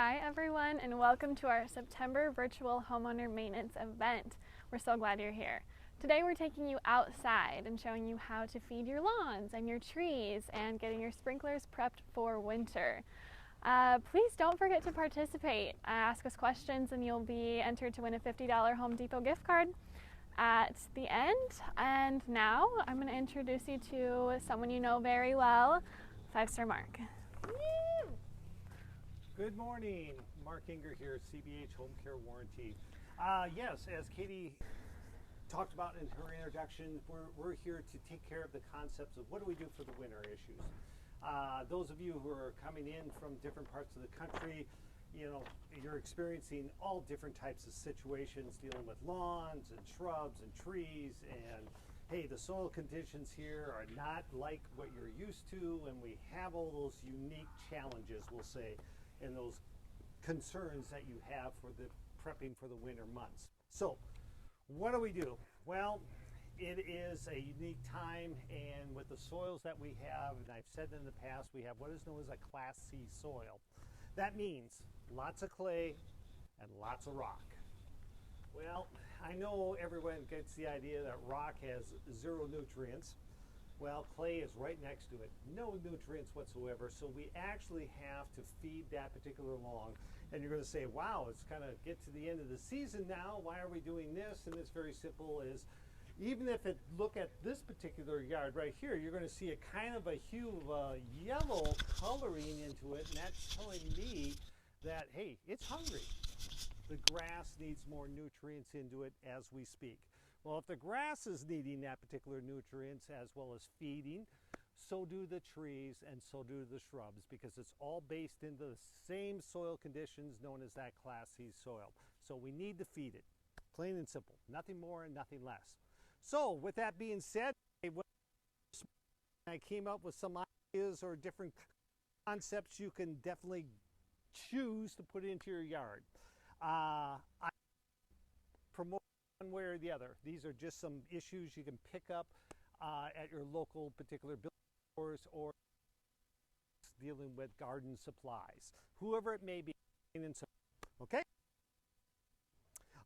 Hi everyone, and welcome to our September virtual homeowner maintenance event. We're so glad you're here. Today we're taking you outside and showing you how to feed your lawns and your trees and getting your sprinklers prepped for winter. Please don't forget to participate. Ask us questions and you'll be entered to win a $50 Home Depot gift card at the end. And now I'm going to introduce you to someone you know very well, 5-Star Mark. Good morning, Mark Enger here, CBH Home Care Warranty. Yes, as Katie talked about in her introduction, we're here to take care of the concepts of what do we do for the winter issues. Those of you who are coming in from different parts of the country, you know, you're experiencing all different types of situations dealing with lawns and shrubs and trees, and hey, the soil conditions here are not like what you're used to, and we have all those unique challenges, we'll say, and those concerns that you have for the prepping for the winter months. So what do we do? Well, it is a unique time, and with the soils that we have, and I've said in the past, we have what is known as a Class C soil. That means lots of clay and lots of rock. Well, I know everyone gets the idea that rock has zero nutrients. Well, clay is right next to it, no nutrients whatsoever, so we actually have to feed that particular lawn. And you're going to say, wow, it's kind of get to the end of the season now, why are we doing this? And it's very simple, is even if it look at this particular yard right here, you're going to see a kind of a hue of yellow coloring into it, and that's telling me that, hey, it's hungry. The grass needs more nutrients into it as we speak. Well, if the grass is needing that particular nutrients as well as feeding, so do the trees and so do the shrubs, because it's all based into the same soil conditions known as that Class C soil. So we need to feed it, plain and simple, nothing more and nothing less. So with that being said, I came up with some ideas or different concepts you can definitely choose to put into your yard. I promote one way or the other. These are just some issues you can pick up at your local particular building stores or dealing with garden supplies, whoever it may be. Okay?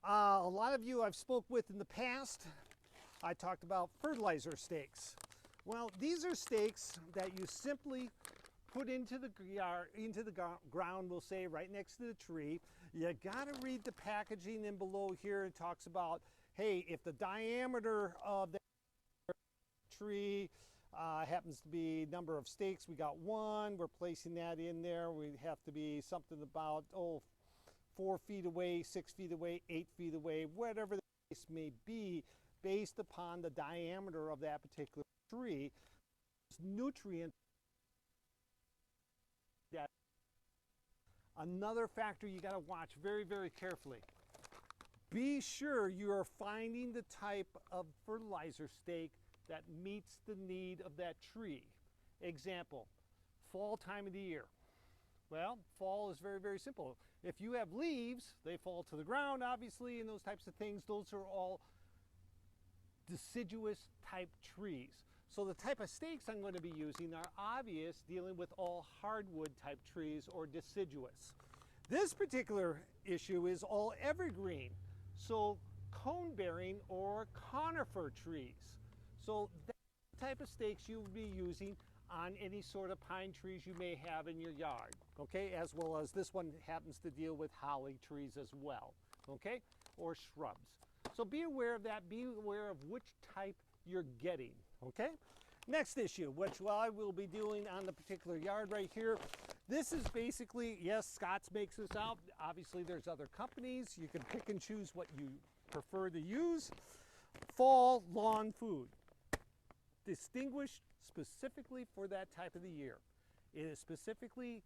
A lot of you I've spoke with in the past, I talked about fertilizer steaks. Well, these are stakes that you simply put into the yard, into the ground, we'll say, right next to the tree. You got to read the packaging in below here. It talks about, hey, if the diameter of the tree happens to be number of stakes, we got 1, we're placing that in there. We have to be something about 4 feet away, 6 feet away, 8 feet away, whatever the case may be, based upon the diameter of that particular tree. Nutrient. Another factor you got to watch very, very carefully. Be sure you are finding the type of fertilizer stake that meets the need of that tree. Example, fall time of the year. Well, fall is very, very simple. If you have leaves, they fall to the ground, obviously, and those types of things. Those are all deciduous type trees. So the type of stakes I'm going to be using are obvious, dealing with all hardwood type trees or deciduous. This particular issue is all evergreen, so cone bearing or conifer trees. So that type of stakes you will be using on any sort of pine trees you may have in your yard, okay, as well as this one happens to deal with holly trees as well, okay, or shrubs. So be aware of that, be aware of which type you're getting, okay? Next issue, which I will be doing on the particular yard right here. This is basically, yes, Scott's makes this out. Obviously, there's other companies. You can pick and choose what you prefer to use. Fall lawn food, distinguished specifically for that type of the year. It is specifically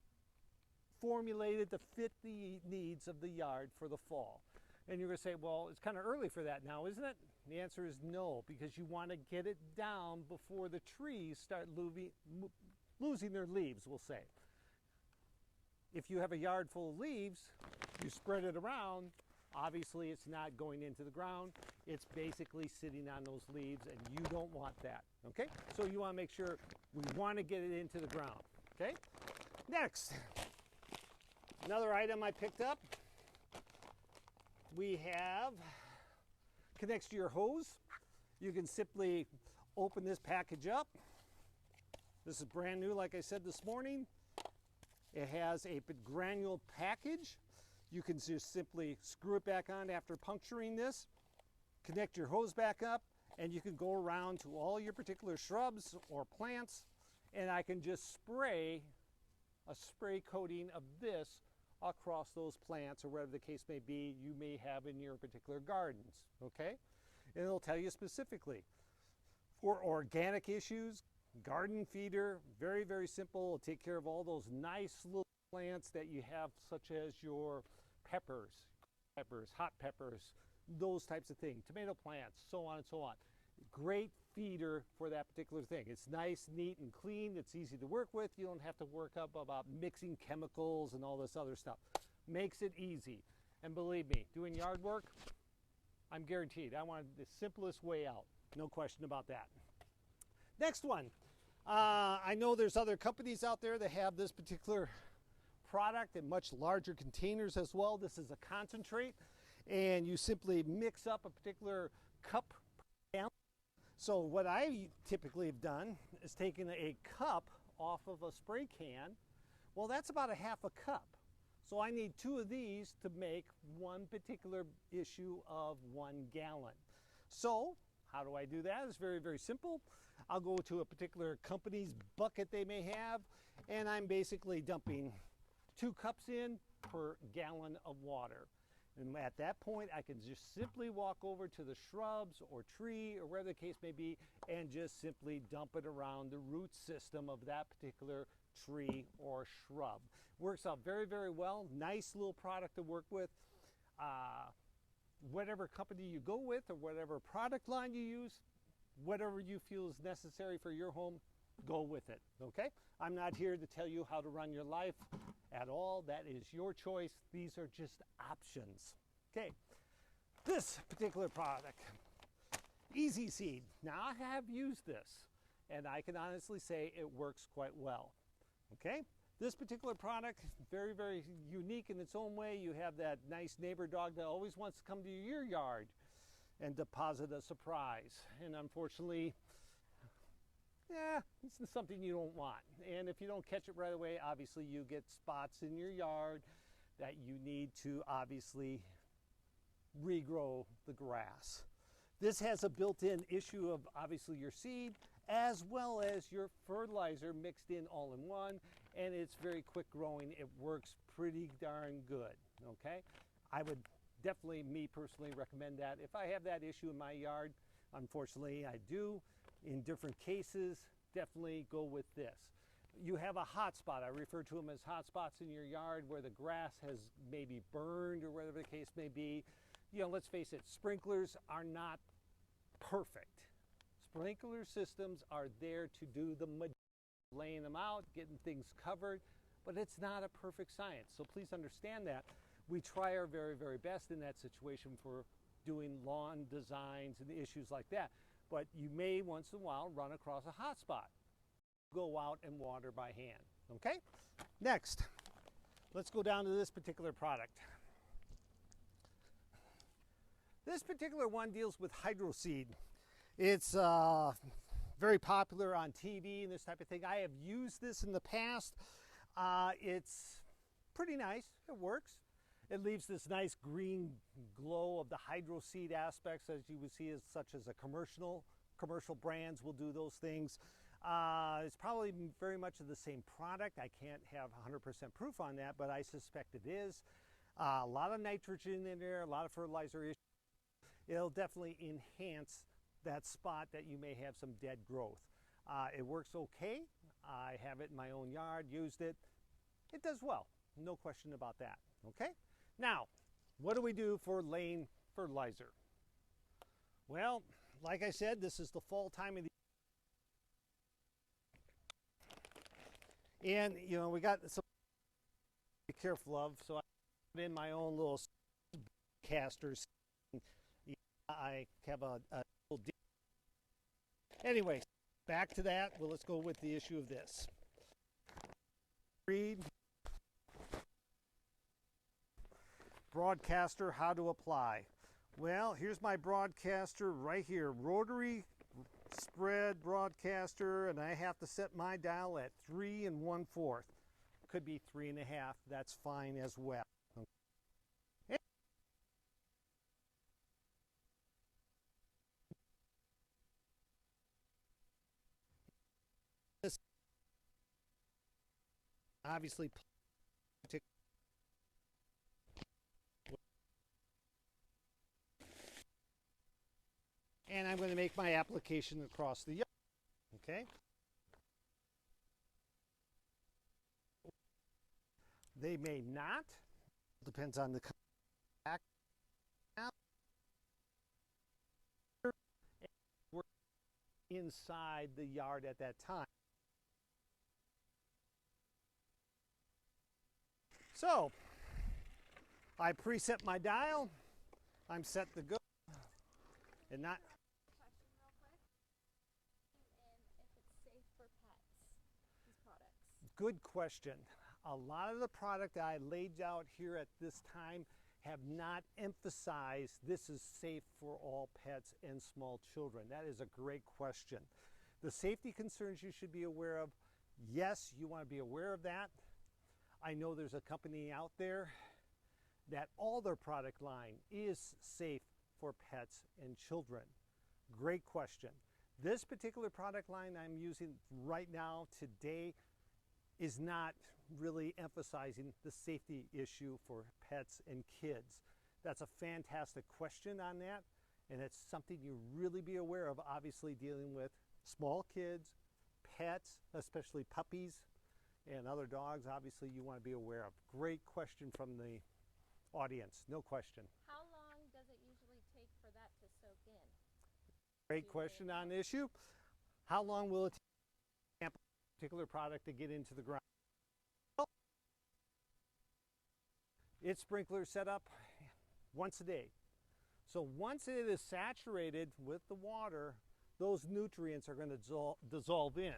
formulated to fit the needs of the yard for the fall. And you're going to say, well, it's kind of early for that now, isn't it? The answer is no, because you want to get it down before the trees start losing their leaves, we'll say. If you have a yard full of leaves, you spread it around, obviously it's not going into the ground, it's basically sitting on those leaves, and you don't want that, okay? So you want to make sure we want to get it into the ground, okay? Next, Another item I picked up, we have, connects to your hose. You can simply open this package up. This is brand new, like I said this morning. It has a granule package. You can just simply screw it back on after puncturing this, connect your hose back up, and you can go around to all your particular shrubs or plants, and I can just spray a spray coating of this across those plants or whatever the case may be you may have in your particular gardens, okay? And it'll tell you specifically. For organic issues, garden feeder, very, very simple. It'll take care of all those nice little plants that you have, such as your peppers, hot peppers, those types of things, tomato plants, so on and so on. Great feeder for that particular thing. It's nice, neat, and clean. It's easy to work with. You don't have to work up about mixing chemicals and all this other stuff. Makes it easy. And believe me, doing yard work, I'm guaranteed I want the simplest way out. No question about that. Next one. I know there's other companies out there that have this particular product in much larger containers as well. This is a concentrate, and you simply mix up a particular cup per gallon. So what I typically have done is taken a cup off of a spray can. Well, that's about a half a cup. So I need 2 of these to make one particular issue of 1 gallon. So how do I do that? It's very, very simple. I'll go to a particular company's bucket they may have, and I'm basically dumping 2 cups in per gallon of water. And at that point, I can just simply walk over to the shrubs or tree or wherever the case may be and just simply dump it around the root system of that particular tree or shrub. Works out very, very well. Nice little product to work with. Whatever company you go with or whatever product line you use, whatever you feel is necessary for your home, go with it, okay? I'm not here to tell you how to run your life at all. That is your choice. These are just options. Okay, this particular product, Easy Seed. Now I have used this, and I can honestly say it works quite well, okay? This particular product, very, very unique in its own way. You have that nice neighbor dog that always wants to come to your yard and deposit a surprise. And unfortunately, yeah, it's something you don't want. And if you don't catch it right away, obviously you get spots in your yard that you need to obviously regrow the grass. This has a built-in issue of obviously your seed as well as your fertilizer mixed in all in one, and it's very quick growing. It works pretty darn good, okay? I would definitely, me personally, recommend that. If I have that issue in my yard, unfortunately I do, in different cases, definitely go with this. You have a hotspot. I refer to them as hotspots in your yard where the grass has maybe burned or whatever the case may be. You know, let's face it, sprinklers are not perfect. Sprinkler systems are there to do the laying them out, getting things covered, but it's not a perfect science. So please understand that. We try our very, very best in that situation for doing lawn designs and issues like that. But you may once in a while run across a hot spot. Go out and water by hand, okay? Next, let's go down to this particular product. This particular one deals with hydro seed. It's very popular on TV and this type of thing. I have used this in the past. It's pretty nice, it works. It leaves this nice green glow of the hydro seed aspects, as you would see, as such as a commercial brands will do those things. It's probably very much of the same product. I can't have 100% proof on that, but I suspect it is. A lot of nitrogen in there, a lot of fertilizer issues. It'll definitely enhance that spot that you may have some dead growth. It works okay. I have it in my own yard, used it. It does well, no question about that, okay? Now, what do we do for laying fertilizer? Well, like I said, this is the fall time of the year. And, you know, we got some to be careful of, so I put in my own little casters. I have a little anyway, back to that. Well, let's go with the issue of this. Read Broadcaster, how to apply. Well, here's my broadcaster right here, rotary spread broadcaster, and I have to set my dial at 3 1/4. Could be 3 1/2, that's fine as well. Okay. This obviously and I'm going to make my application across the yard. Okay. They may not. Depends on the we're inside the yard at that time. So I preset my dial. I'm set to go. And not. Question real quick. And if it's safe for pets, these products. Good question. A lot of the product I laid out here at this time have not emphasized this is safe for all pets and small children. That is a great question. The safety concerns you should be aware of, yes, you want to be aware of that. I know there's a company out there that all their product line is safe for pets and children. Great question. This particular product line I'm using right now today is not really emphasizing the safety issue for pets and kids. That's a fantastic question on that, and it's something you really be aware of, obviously dealing with small kids, pets, especially puppies and other dogs, obviously you want to be aware of. Great question from the audience, no question. How long does it usually take for that to soak in? Great question on the issue. How long will it take a particular product to get into the ground? Its sprinkler set up once a day. So once it is saturated with the water, those nutrients are going to dissolve in.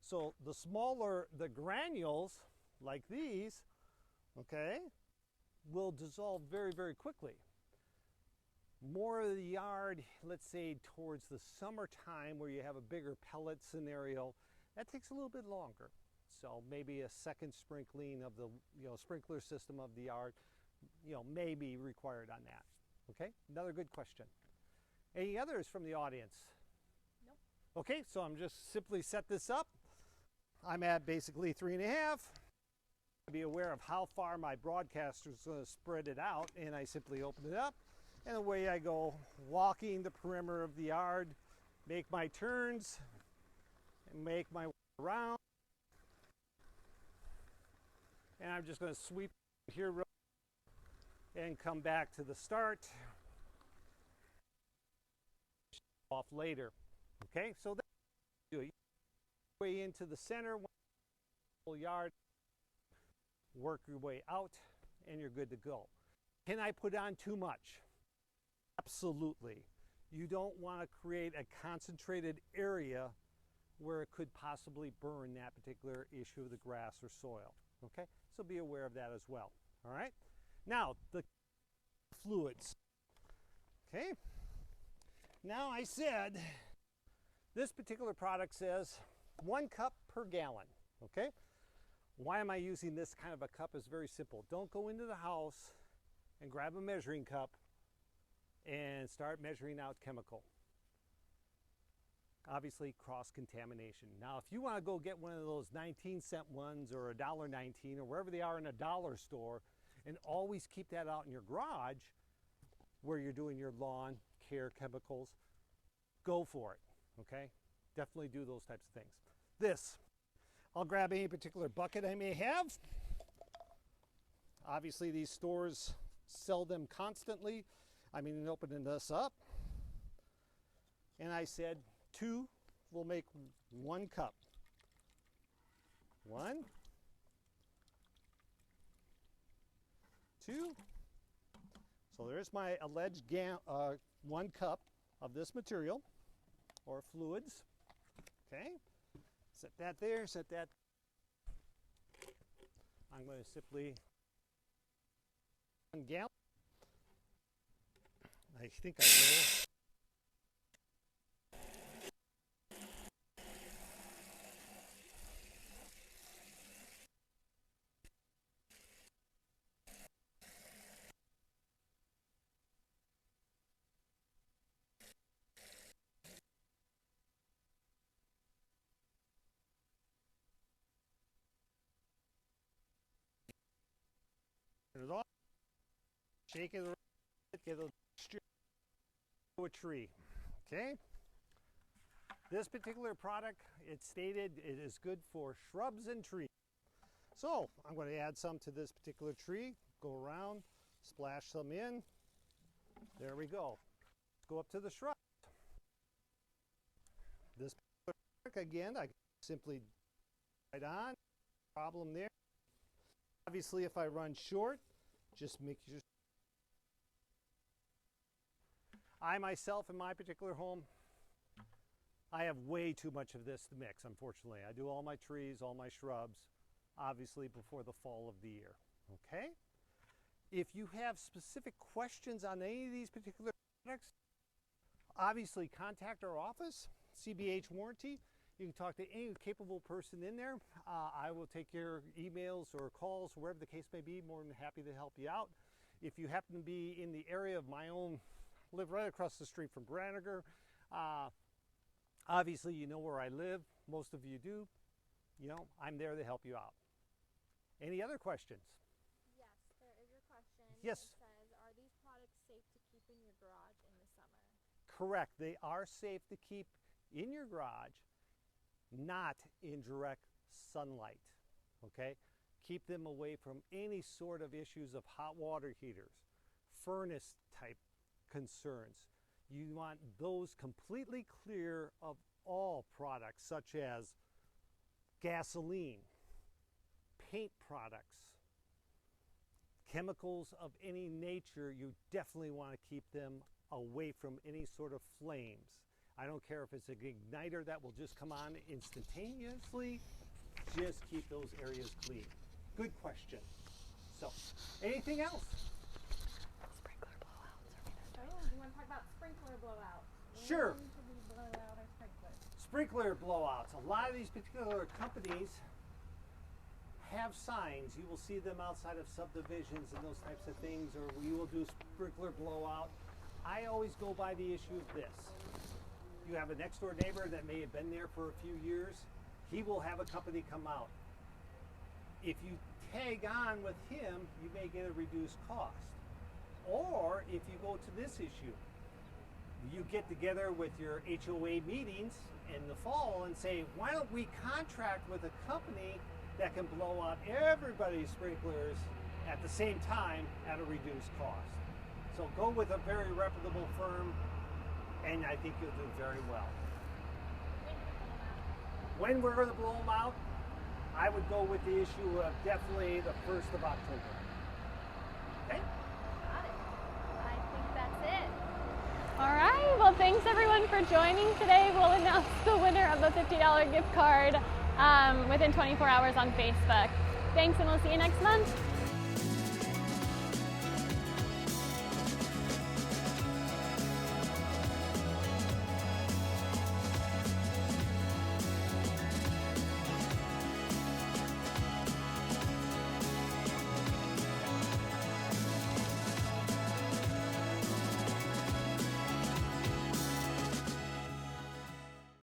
So the smaller the granules, like these, okay, will dissolve very, very quickly. More of the yard, let's say towards the summertime where you have a bigger pellet scenario, that takes a little bit longer. So maybe a second sprinkling of the sprinkler system of the yard may be required on that. Okay, another good question. Any others from the audience? Nope. Okay, so I'm just simply set this up. I'm at basically 3 1/2. Be aware of how far my broadcaster is going to spread it out, and I simply open it up, and away I go, walking the perimeter of the yard, make my turns, and make my way around. And I'm just going to sweep here and come back to the start. Off later. Okay, so that's what you do. Way into the center, whole yard, work your way out, and you're good to go. Can I put on too much? Absolutely. You don't want to create a concentrated area where it could possibly burn that particular issue of the grass or soil. Okay, so be aware of that as well. All right, now the fluids. Okay, now I said this particular product says 1 cup per gallon. Okay, why am I using this kind of a cup? Is very simple. Don't go into the house and grab a measuring cup and start measuring out chemical. Obviously, cross-contamination. Now, if you want to go get one of those 19-cent ones or $1.19 or wherever they are in a dollar store, and always keep that out in your garage where you're doing your lawn care chemicals, go for it, okay? Definitely do those types of things. This, I'll grab any particular bucket I may have. Obviously, these stores sell them constantly. I'm opening this up, and I said, 2 will make 1 cup. 1, 2. So there's my alleged 1 cup of this material or fluids. Okay, set that there, set that. I'm going to simply 1 gallon. I think I will. It off, shake it around, get a tree. Okay. This particular product, it's stated it is good for shrubs and trees. So I'm going to add some to this particular tree. Go around, splash some in. There we go. Go up to the shrub. This product again, I simply right on. Problem there. Obviously, if I run short, just make sure. I myself, in my particular home, I have way too much of this to mix, unfortunately. I do all my trees, all my shrubs, obviously before the fall of the year, okay? If you have specific questions on any of these particular products, obviously contact our office, CBH Warranty. You can talk to any capable person in there. I will take your emails or calls, wherever the case may be, more than happy to help you out. If you happen to be in the area of my own, live right across the street from Branniger, obviously you know where I live, most of you do. You know, I'm there to help you out. Any other questions? Yes, there is a question. Yes. It says, are these products safe to keep in your garage in the summer? Correct, they are safe to keep in your garage, not in direct sunlight, okay? Keep them away from any sort of issues of hot water heaters, furnace type concerns. You want those completely clear of all products such as gasoline, paint products, chemicals of any nature. You definitely want to keep them away from any sort of flames. I don't care if it's an igniter that will just come on instantaneously, just keep those areas clean. Good question. So, anything else? Sprinkler blowouts. You want to talk about sprinkler blowouts? Sure. When should we blow out our sprinklers? Sprinkler blowouts. A lot of these particular companies have signs. You will see them outside of subdivisions and those types of things, or we will do sprinkler blowout. I always go by the issue of this. You have a next door neighbor that may have been there for a few years. He will have a company come out. If you tag on with him, you may get a reduced cost. Or if you go to this issue, you get together with your HOA meetings in the fall and say, why don't we contract with a company that can blow out everybody's sprinklers at the same time at a reduced cost. So go with a very reputable firm, and I think you'll do very well. When we're going to blow them out, I would go with the issue of definitely the 1st of October. Okay? Got it. I think that's it. All right. Well, thanks everyone for joining today. We'll announce the winner of a $50 gift card within 24 hours on Facebook. Thanks, and we'll see you next month.